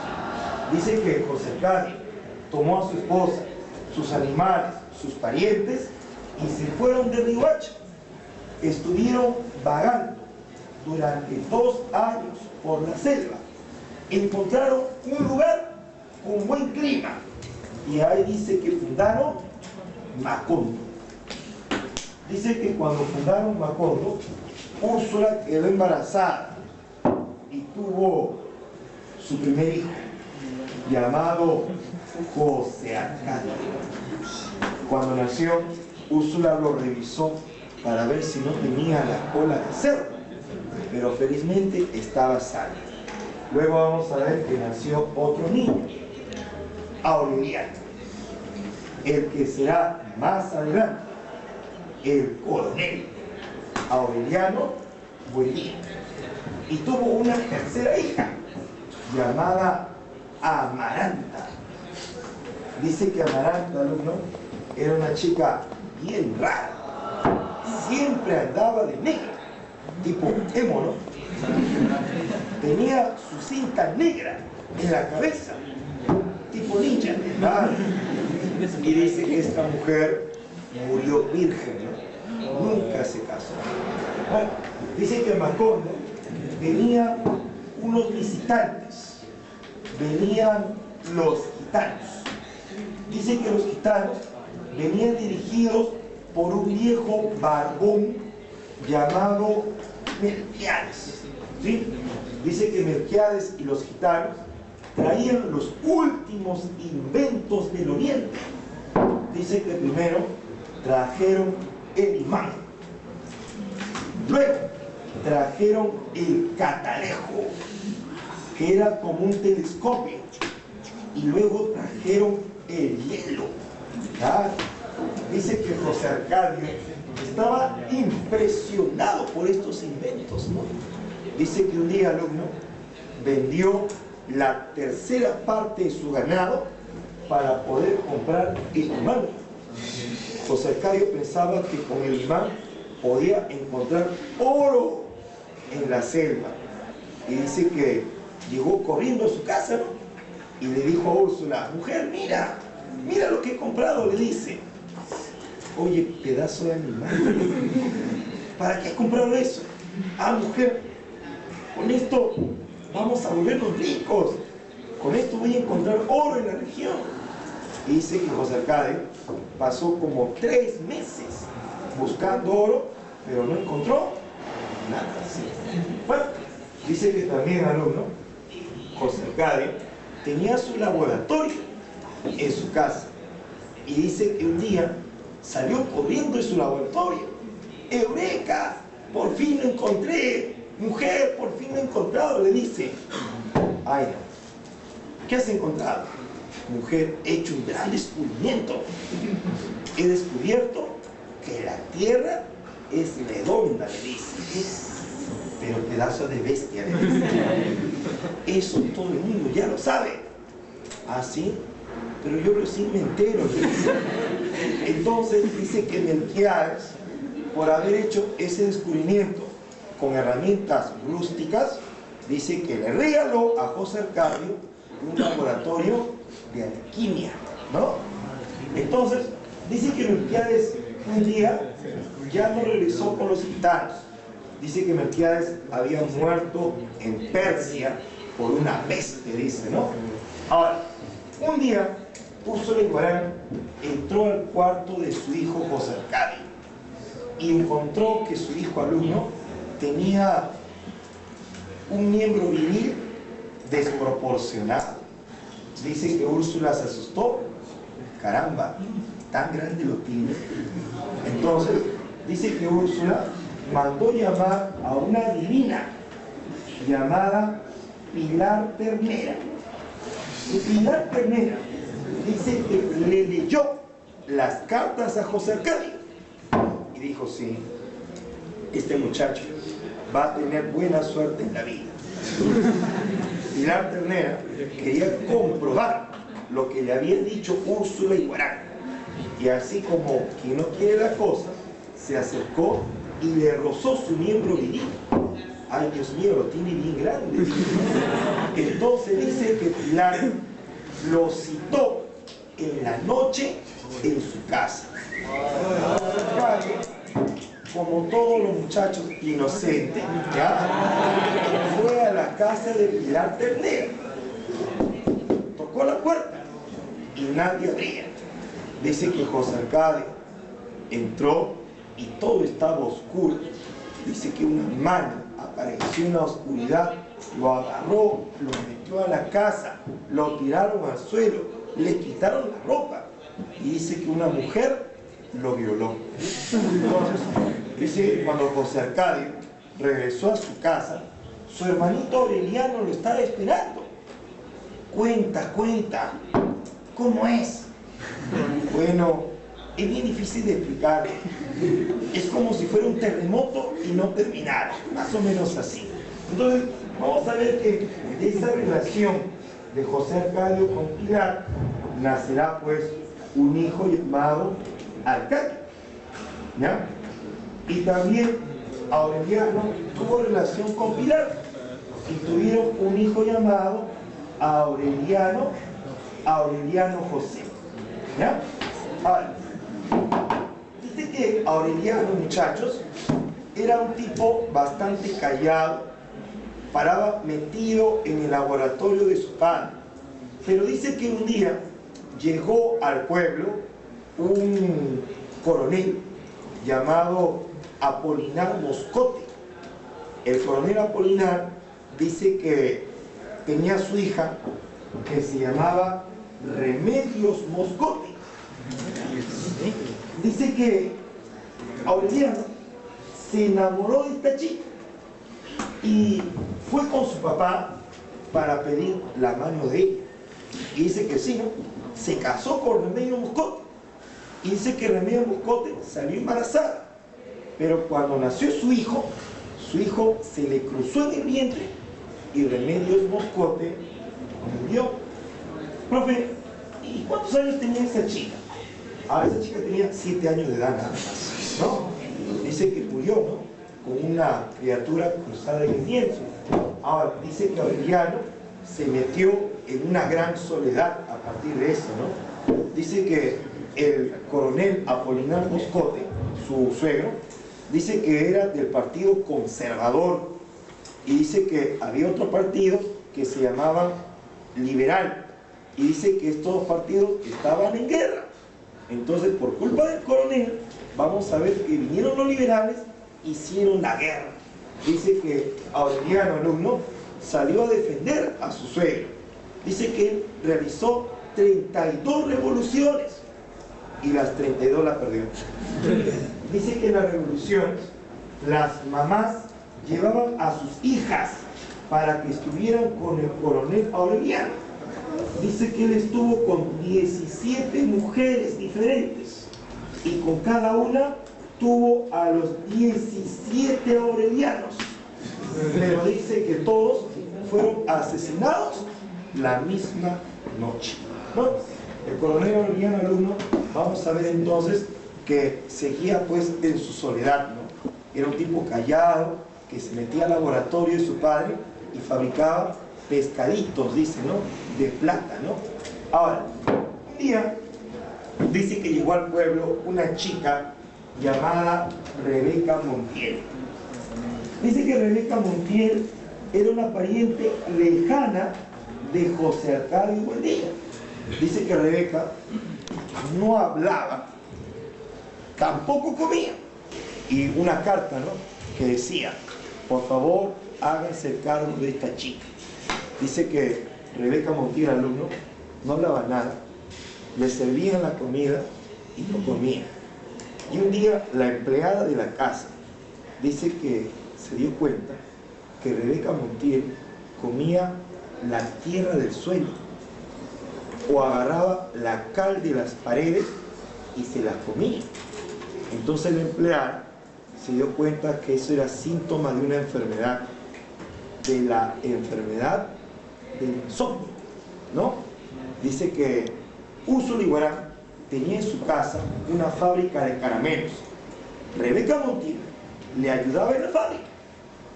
Dice que José Arcadio tomó a su esposa, sus animales, sus parientes y se fueron de Riohacha. Estuvieron vagando durante 2 años por la selva. Encontraron un lugar con buen clima y ahí dice que fundaron Macondo. Dice que cuando fundaron Macondo, Úrsula quedó embarazada y tuvo su primer hijo, llamado José Arcadio. Cuando nació, Úrsula lo revisó para ver si no tenía la cola de cerdo, pero felizmente estaba sano. Luego vamos a ver que nació otro niño, Aureliano, el que será más adelante el coronel Aureliano Buendía. Y tuvo una tercera hija llamada Amaranta. Dice que Amaranta, alumno, era una chica bien rara. Siempre andaba de negro, tipo emo, ¿no? Tenía su cinta negra en la cabeza, tipo ninja, ¿verdad? Y dice que esta mujer murió virgen, ¿no? Nunca se casó. Bueno, dice que en Macondo venían unos visitantes, venían los gitanos. Dice que los gitanos venían dirigidos por un viejo barbón llamado Melquiades, ¿sí? Dice que Melquiades y los gitanos traían los últimos inventos del oriente. Dice que primero trajeron el imán, luego trajeron el catalejo, que era como un telescopio, y luego trajeron el hielo. ¿Verdad? Dice que José Arcadio estaba impresionado por estos inventos, ¿no? Dice que un día, alumno, vendió la tercera parte de su ganado para poder comprar el imán. José Arcadio pensaba que con el imán podía encontrar oro en la selva. Y dice que llegó corriendo a su casa, ¿no? Y le dijo a Úrsula: mujer, mira, mira lo que he comprado, le dice. Oye, pedazo de animal, ¿para qué has comprado eso? Ah, mujer, con esto vamos a volvernos ricos, con esto voy a encontrar oro en la región. Y dice que José Arcadio pasó como 3 meses buscando oro, pero no encontró nada. Bueno, dice que también, alumno, José Arcadio tenía su laboratorio en su casa. Y dice que un día salió corriendo de su laboratorio. ¡Eureka! ¡Por fin lo encontré! ¡Mujer, por fin lo he encontrado!, le dice. ¡Ay, no! ¿Qué has encontrado? Mujer, he hecho un gran descubrimiento. He descubierto que la tierra es redonda, le dice. Pero pedazo de bestia, le dice. Eso todo el mundo ya lo sabe. ¿Ah, sí? Pero yo recién me entero, le dice. Entonces dice que Melquiades, por haber hecho ese descubrimiento con herramientas rústicas, dice que le regaló a José Arcadio un laboratorio de alquimia, ¿no? Entonces dice que Melquiades un día ya no regresó con los gitanos. Dice que Melquiades había muerto en Persia por una peste, dice, ¿no? Ahora, un día Úrsula Iguarán entró al cuarto de su hijo José Arcadio y encontró que su hijo alumno tenía un miembro viril desproporcionado. Dice que Úrsula se asustó. Caramba, tan grande lo tiene. Entonces dice que Úrsula mandó llamar a una adivina llamada Pilar Ternera. Y Pilar Ternera dice que le leyó las cartas a José Arcadio y dijo: sí, este muchacho va a tener buena suerte en la vida. Pilar Ternera quería comprobar lo que le habían dicho Úrsula y Guarán. Y así como quien no quiere la cosa, se acercó y le rozó su miembro viril. Ay, Dios mío, lo tiene bien grande. Entonces dice que Pilar lo citó en la noche en su casa. Como todos los muchachos inocentes, ¿ya? Fue a la casa de Pilar Ternera. Tocó la puerta y nadie abría. Dice que José Arcadio entró y todo estaba oscuro. Dice que una mano apareció en la oscuridad, lo agarró, lo metió a la casa, lo tiraron al suelo, le quitaron la ropa y dice que una mujer lo violó. Entonces, dice que cuando José Arcadio regresó a su casa, su hermanito Aureliano lo estaba esperando. Cuenta, ¿cómo es? Bueno, es bien difícil de explicar. Es como si fuera un terremoto y no terminara, más o menos así. Entonces, vamos a ver que de esa relación de José Arcadio con Pilar nacerá pues un hijo llamado Arcadio, ¿ya? Y también Aureliano tuvo relación con Pilar y tuvieron un hijo llamado Aureliano José, ¿ya? Ahora, dice que Aureliano, muchachos, era un tipo bastante callado, paraba metido en el laboratorio de su padre, pero dice que un día llegó al pueblo un coronel llamado Apolinar Moscote. El coronel Apolinar dice que tenía a su hija que se llamaba Remedios Moscote. Dice que Aureliano se enamoró de esta chica y fue con su papá para pedir la mano de ella. Y dice que sí, ¿no? Se casó con Remedios Moscote. Y dice que Remedios Moscote salió embarazada. Pero cuando nació su hijo se le cruzó en el vientre y Remedios Moscote murió. Profe, ¿y cuántos años tenía esa chica? Esa chica tenía 7 años de edad nada más, ¿no? Dice que murió, ¿no? Con una criatura cruzada en el vientre. Ahora, dice que Aureliano se metió en una gran soledad a partir de eso, ¿no? Dice que el coronel Apolinar Moscote, su suegro, dice que era del partido conservador y dice que había otro partido que se llamaba liberal y dice que estos dos partidos estaban en guerra. Entonces, por culpa del coronel, vamos a ver que vinieron los liberales, hicieron la guerra. Dice que Aureliano, alumno, salió a defender a su suegro. Dice que él realizó 32 revoluciones y las 32 las perdió. Dice que en las revoluciones las mamás llevaban a sus hijas para que estuvieran con el coronel Aureliano. Dice que él estuvo con 17 mujeres diferentes y con cada una tuvo a los 17 aurelianos, pero dice que todos fueron asesinados la misma noche, ¿no? El coronel Aureliano, alumno, vamos a ver entonces que seguía pues en su soledad, ¿no? Era un tipo callado que se metía al laboratorio de su padre y fabricaba pescaditos, dice, ¿no? De plata, ¿no? Ahora, un día dice que llegó al pueblo una chica llamada Rebeca Montiel. Dice que Rebeca Montiel era una pariente lejana de José Arcadio Buendía. Dice que Rebeca no hablaba, tampoco comía. Y una carta, ¿no? Que decía, por favor, háganse cargo de esta chica. Dice que Rebeca Montiel, alumno, no hablaba nada, le servían la comida y no comía. Y un día la empleada de la casa dice que se dio cuenta que Rebeca Montiel comía la tierra del suelo o agarraba la cal de las paredes y se las comía. Entonces la empleada se dio cuenta que eso era síntoma de una enfermedad, de la enfermedad del insomnio, ¿no? Dice que Úrsula Iguarán tenía en su casa una fábrica de caramelos. Rebeca Montiel le ayudaba en la fábrica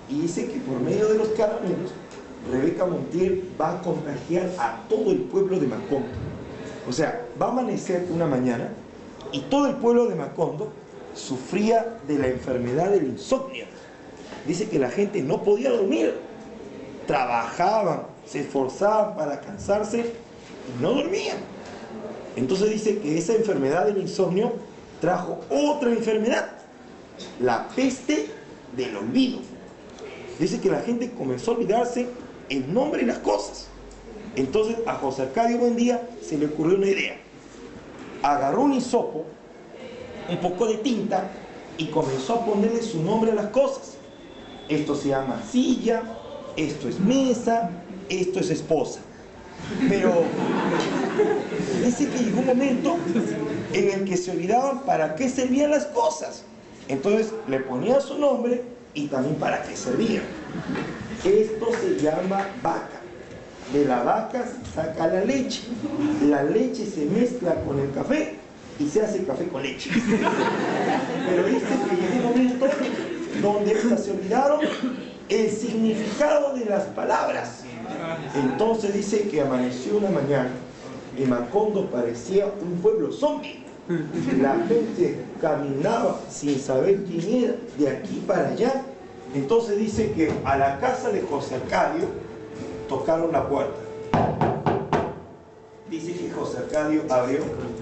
y dice que por medio de los caramelos Rebeca Montiel va a contagiar a todo el pueblo de Macondo. O sea, va a amanecer una mañana y todo el pueblo de Macondo sufría de la enfermedad del insomnio. Dice que la gente no podía dormir, trabajaban, se esforzaban para cansarse y no dormían. Entonces dice que esa enfermedad del insomnio trajo otra enfermedad, la peste del olvido. Dice que la gente comenzó a olvidarse el nombre de las cosas. Entonces a José Arcadio Buendía se le ocurrió una idea. Agarró un hisopo, un poco de tinta y comenzó a ponerle su nombre a las cosas. Esto se llama silla, esto es mesa, esto es esposa. Pero dice que llegó un momento en el que se olvidaban para qué servían las cosas. Entonces le ponía su nombre y también para qué servían. Esto se llama vaca. De la vaca se saca la leche. La leche se mezcla con el café y se hace café con leche. Pero dice que llegó un momento donde se olvidaron el significado de las palabras. Entonces dice que amaneció una mañana y Macondo parecía un pueblo zombie. La gente caminaba sin saber quién era, de aquí para allá. Entonces dice que a la casa de José Arcadio tocaron la puerta. Dice que José Arcadio abrió,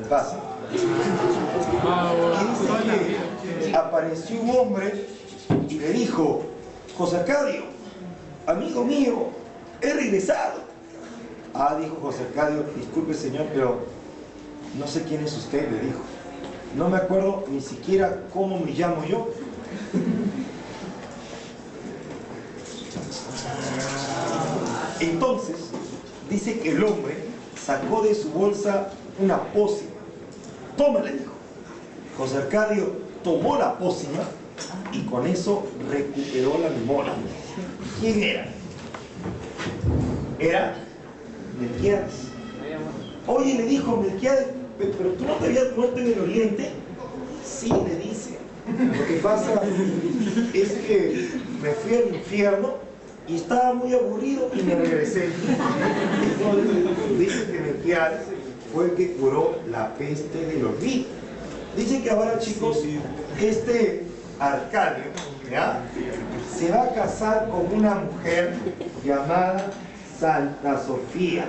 pasa. Y dice que apareció un hombre y le dijo: José Arcadio, amigo mío, he regresado. Ah, dijo José Arcadio, disculpe señor, pero no sé quién es usted, le dijo. No me acuerdo ni siquiera cómo me llamo yo. Entonces, dice que el hombre sacó de su bolsa una pócima. Toma, le dijo. José Arcadio tomó la pócima y con eso recuperó la memoria. ¿Quién era? Era Melquiades. Oye, le dijo Melquiades, pero tú no te habías muerto en el oriente. Sí, le dice. Lo que pasa es que me fui al infierno y estaba muy aburrido y me regresé. Entonces dice que Melquiades fue el que curó la peste del olvido. Dice que ahora, chicos, este Arcadio, ¿ya?, se va a casar con una mujer llamada Santa Sofía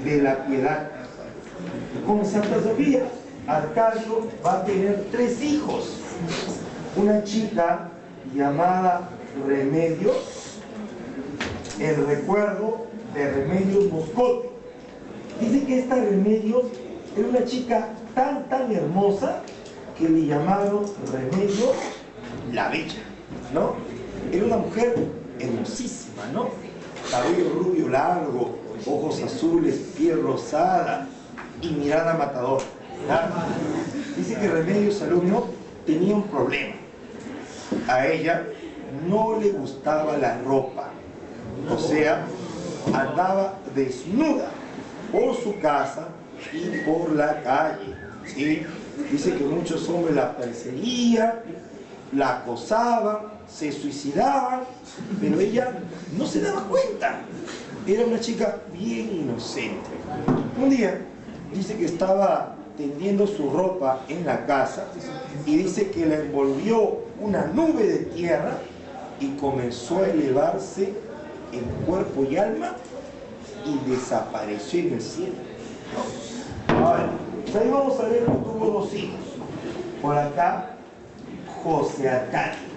de la Piedad. Con Santa Sofía, Arcadio va a tener 3 hijos. Una chica llamada Remedios, el recuerdo de Remedios Moscote. Dice que esta Remedios era una chica tan hermosa que le llamaron Remedios la Bella, ¿no? Era una mujer hermosísima, ¿no? Cabello rubio largo, ojos azules, piel rosada y mirada matadora, ¿verdad? Dice que Remedios alumno tenía un problema. A ella no le gustaba la ropa, o sea, andaba desnuda por su casa y por la calle, ¿sí? Dice que muchos hombres la perseguían, la acosaban, se suicidaban, pero ella no se daba cuenta. Era una chica bien inocente. Un día dice que estaba tendiendo su ropa en la casa y dice que la envolvió una nube de tierra y comenzó a elevarse en cuerpo y alma y desapareció en el cielo. Ahora, pues ahí vamos a ver que tuvo 2 hijos. Por acá, José Arcadio.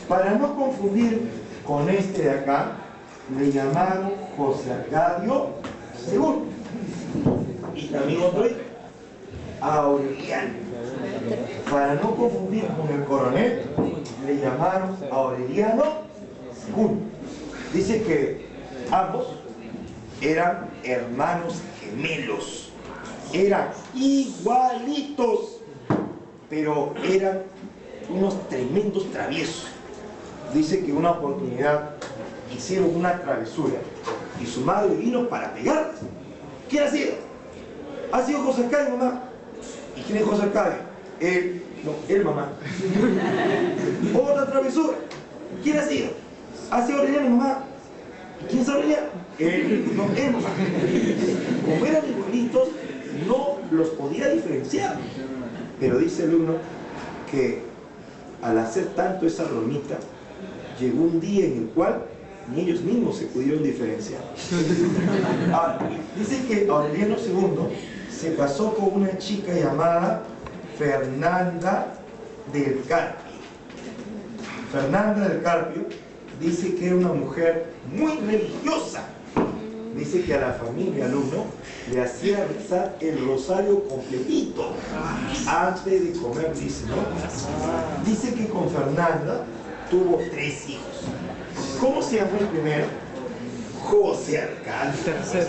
Para no confundir con este de acá, le llamaron José Arcadio II. Y también otro hijo, Aureliano. Para no confundir con el coronel, le llamaron Aureliano II. Dice que ambos eran hermanos gemelos, eran igualitos, pero eran unos tremendos traviesos. Dice que una oportunidad hicieron una travesura y su madre vino para pegarles. ¿Quién ha sido? Ha sido José Arcadio, mamá. ¿Y quién es José Arcadio? Él, no, él, mamá. Otra travesura. ¿Quién ha sido? Ha sido Aureliano, mamá. ¿Y quién es Aureliano? Él, no, él, mamá. Como eran igualitos, no los podía diferenciar. Pero dice el alumno que al hacer tanto esa bromita, llegó un día en el cual ni ellos mismos se pudieron diferenciar. Dice que Aureliano II se casó con una chica llamada Fernanda del Carpio. Fernanda del Carpio dice que era una mujer muy religiosa. Dice que a la familia alumno le hacía rezar el rosario completito antes de comer, dice, ¿no? Dice que con Fernanda tuvo 3 hijos. ¿Cómo se llamó el primero? José Arcadio. Tercero.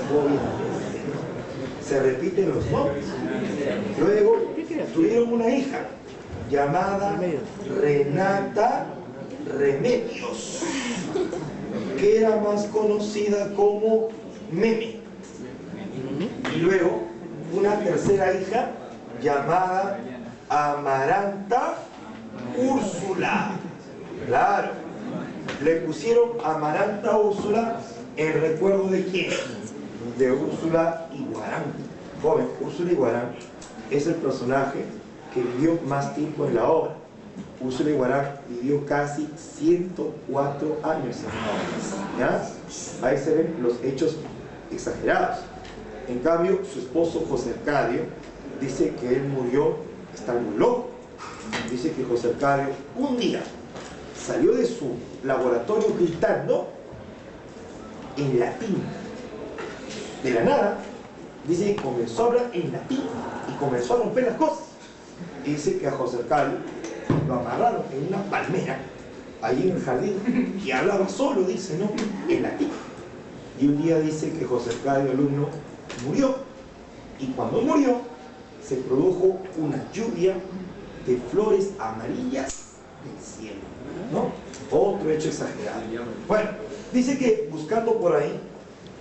Se repiten los nombres. Luego tuvieron una hija llamada Renata Remedios, que era más conocida como Meme. Y luego una tercera hija llamada Amaranta Úrsula. Claro, le pusieron Amaranta Úrsula en recuerdo de quién, de Úrsula Iguarán. Joven, Úrsula Iguarán es el personaje que vivió más tiempo en la obra. Úrsula Iguarán vivió casi 104 años en la obra, ¿ya? Ahí se ven los hechos exagerados. En cambio, su esposo José Arcadio dice que él murió estando loco. Dice que José Arcadio un día salió de su laboratorio gritando en latín. De la nada, dice que comenzó a hablar en latín y comenzó a romper las cosas. Dice que a José Arcadio lo amarraron en una palmera ahí en el jardín y hablaba solo, dice, ¿no? En latín. Y un día dice que José Arcadio, alumno, murió. Y cuando murió, se produjo una lluvia de flores amarillas del cielo, ¿no? Otro hecho exagerado. Bueno, dice que buscando por ahí,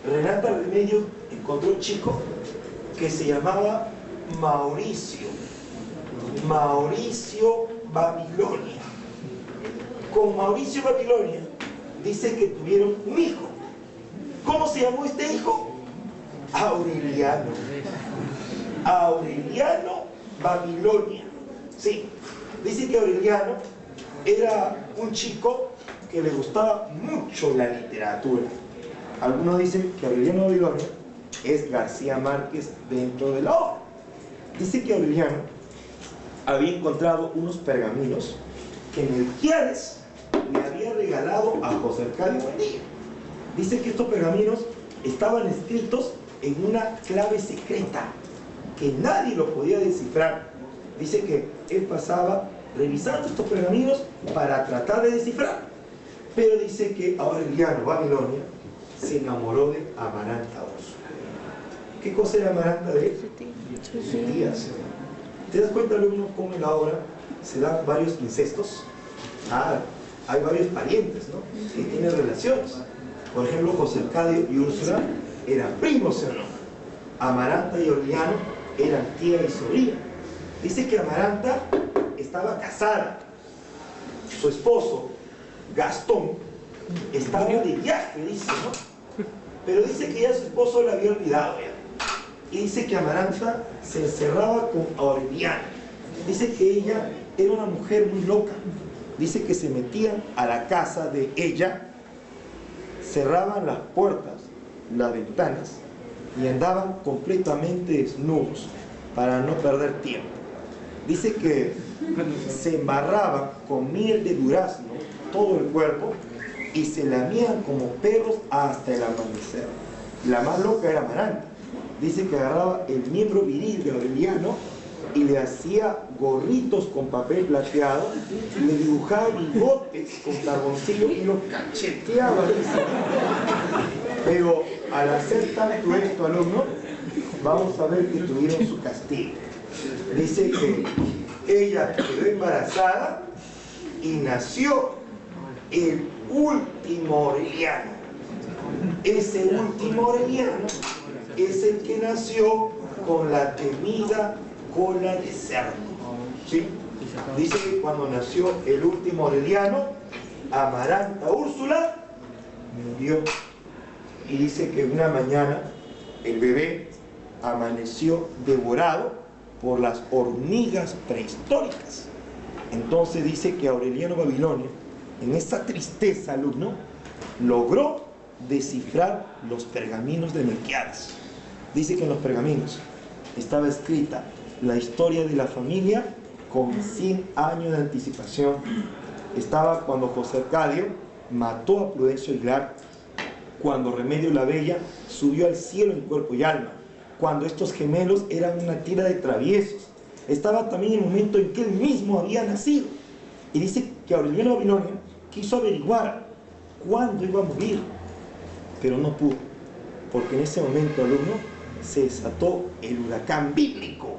Renata Remedios encontró un chico que se llamaba Mauricio Babilonia. Con Mauricio Babilonia dice que tuvieron un hijo. ¿Cómo se llamó este hijo? Aureliano. Aureliano Babilonia. Sí, dice que Aureliano era un chico que le gustaba mucho la literatura. Algunos dicen que Aureliano Babilonia es García Márquez dentro de la obra. Dice que Aureliano había encontrado unos pergaminos que Melquiades le había regalado a José Arcadio Buendía. Dice que estos pergaminos estaban escritos en una clave secreta que nadie lo podía descifrar. Dice que él pasaba revisando estos pergaminos para tratar de descifrar. Pero dice que Aureliano Babilonia se enamoró de Amaranta Úrsula. ¿Qué cosa era Amaranta de él? Su tía. ¿Te das cuenta, alumno, cómo en la obra se dan varios incestos? Hay varios parientes, ¿no? Que tienen relaciones. Por ejemplo, José Arcadio y Úrsula eran primos, ¿o no? Amaranta y Aureliano eran tía y sobrina. Dice que Amaranta estaba casada. Su esposo, Gastón, estaba de viaje, dice, ¿no? Pero dice que ya su esposo la había olvidado ya. Y dice que Amaranta se encerraba con Aureliano. Dice que ella era una mujer muy loca. Dice que se metían a la casa de ella, cerraban las puertas, las ventanas y andaban completamente desnudos para no perder tiempo. Dice que se embarraban con miel de durazno todo el cuerpo y se lamían como perros hasta el amanecer. La más loca era Amaranta. Dice que agarraba el miembro viril de Aureliano y le hacía gorritos con papel plateado, le dibujaba bigotes con carboncillo y los cacheteaba. Pero al hacer tanto esto, alumno, vamos a ver que tuvieron su castigo. Dice que ella quedó embarazada y nació el último Aureliano. Ese último Aureliano es el que nació con la temida cola de cerdo. ¿Sí? Dice que cuando nació el último Aureliano, Amaranta Úrsula murió. Y dice que una mañana el bebé amaneció devorado por las hormigas prehistóricas. Entonces dice que Aureliano Babilonio, en esa tristeza, alumno, logró descifrar los pergaminos de Melquiades. Dice que en los pergaminos estaba escrita la historia de la familia con 100 años de anticipación. Estaba cuando José Arcadio mató a Prudencio Aguilar, cuando Remedio la Bella subió al cielo en cuerpo y alma, cuando estos gemelos eran una tira de traviesos. Estaba también el momento en que él mismo había nacido. Y dice que Aureliano Babilonio quiso averiguar cuándo iba a morir, pero no pudo, porque en ese momento, alumno, se desató el huracán bíblico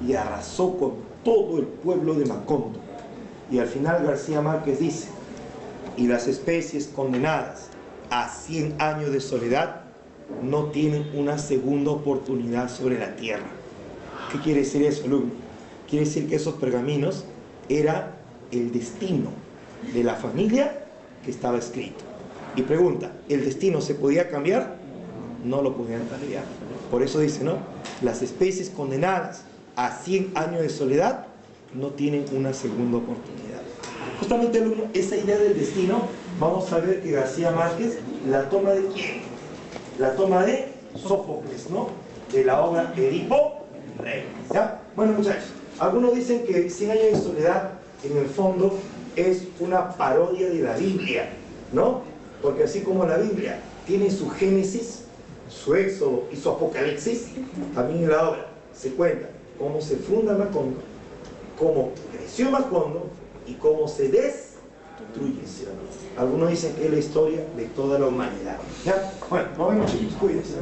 y arrasó con todo el pueblo de Macondo. Y al final García Márquez dice: y las especies condenadas a 100 años de soledad no tienen una segunda oportunidad sobre la tierra. ¿Qué quiere decir eso, alumno? Quiere decir que esos pergaminos era el destino de la familia que estaba escrito. Y pregunta, ¿el destino se podía cambiar? No lo podían cambiar. Por eso dice, ¿no? Las especies condenadas a 100 años de soledad no tienen una segunda oportunidad. Justamente, alumno, esa idea del destino, vamos a ver que García Márquez la toma de ¿quién? La toma de Sófocles, ¿no? De la obra Edipo Rey. ¿Ya? Bueno, muchachos, algunos dicen que 100 años de soledad, en el fondo, es una parodia de la Biblia, ¿no? Porque así como la Biblia tiene su Génesis, su Éxodo y su Apocalipsis, también en la obra se cuenta cómo se funda Macondo, cómo creció Macondo y cómo se destruye. Algunos dicen que es la historia de toda la humanidad. ¿Ya? Bueno, nos vemos, chicos, cuídense.